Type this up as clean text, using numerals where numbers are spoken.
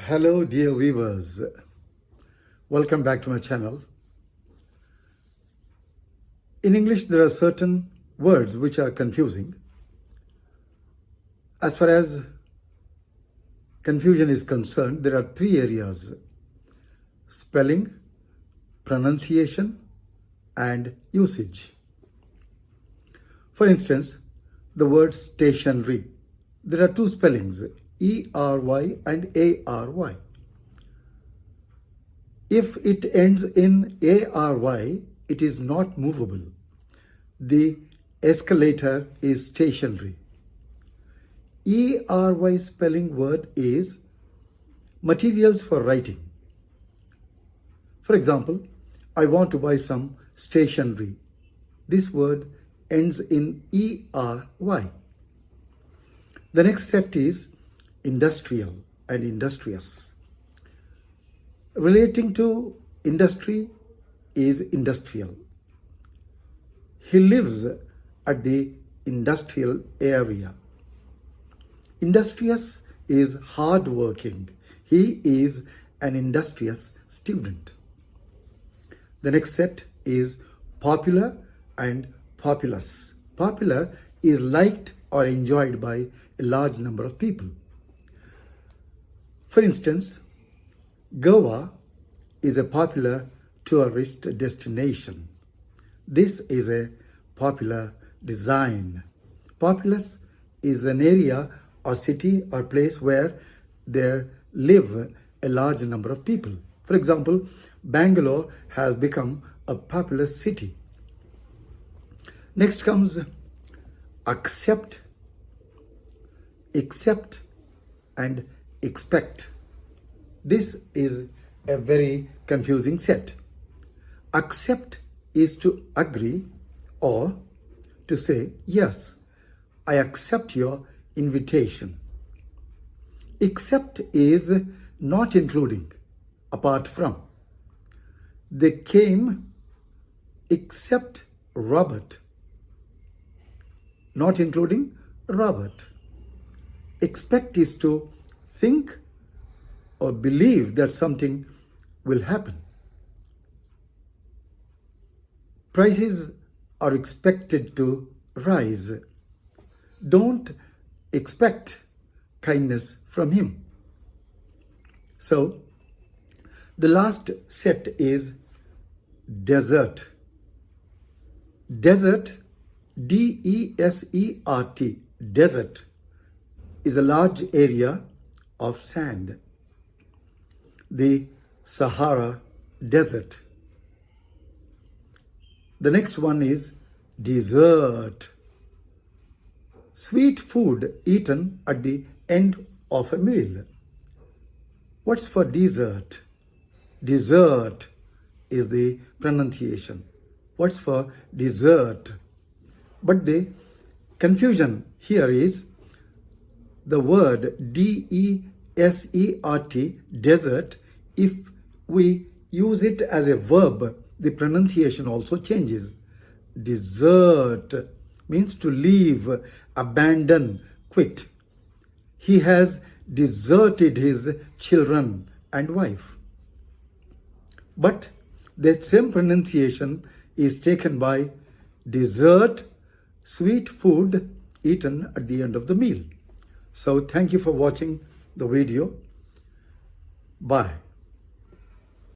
Hello, dear viewers. Welcome back to my channel. In English, there are certain words which are confusing. As far as confusion is concerned, there are three areas: spelling, pronunciation, and usage. For instance, the word stationery. There are two spellings, E-R-Y and A-R-Y. If it ends in A-R-Y, it is not movable. The escalator is stationary. E-R-Y spelling word is materials for writing. For example, I want to buy some stationery. This word ends in E-R-Y. The next set is industrial and industrious. Relating to industry is industrial. He lives at the industrial area. Industrious is hardworking. He is an industrious student. The next set is popular and populous. Popular is liked or enjoyed by a large number of people. For instance, Goa is a popular tourist destination. This is a popular design. Populous is an area or city or place where there live a large number of people. For example, Bangalore has become a populous city. Next comes accept, and expect. This is a very confusing set. Accept is to agree or to say, yes, I accept your invitation. Accept is not including, apart from. They came except Robert, not including Robert. Expect is to think or believe that something will happen. Prices are expected to rise. Don't expect kindness from him. So, the last set is desert. Desert, D-E-S-E-R-T, desert, is a large area of sand. The Sahara Desert. The next one is dessert. Sweet food eaten at the end of a meal. What's for dessert? Dessert is the pronunciation. What's for dessert? But the confusion here is the word D-E-S-E-R-T, desert, if we use it as a verb, the pronunciation also changes. Desert means to leave, abandon, quit. He has deserted his children and wife. But the same pronunciation is taken by dessert, sweet food eaten at the end of the meal. So thank you for watching the video. Bye.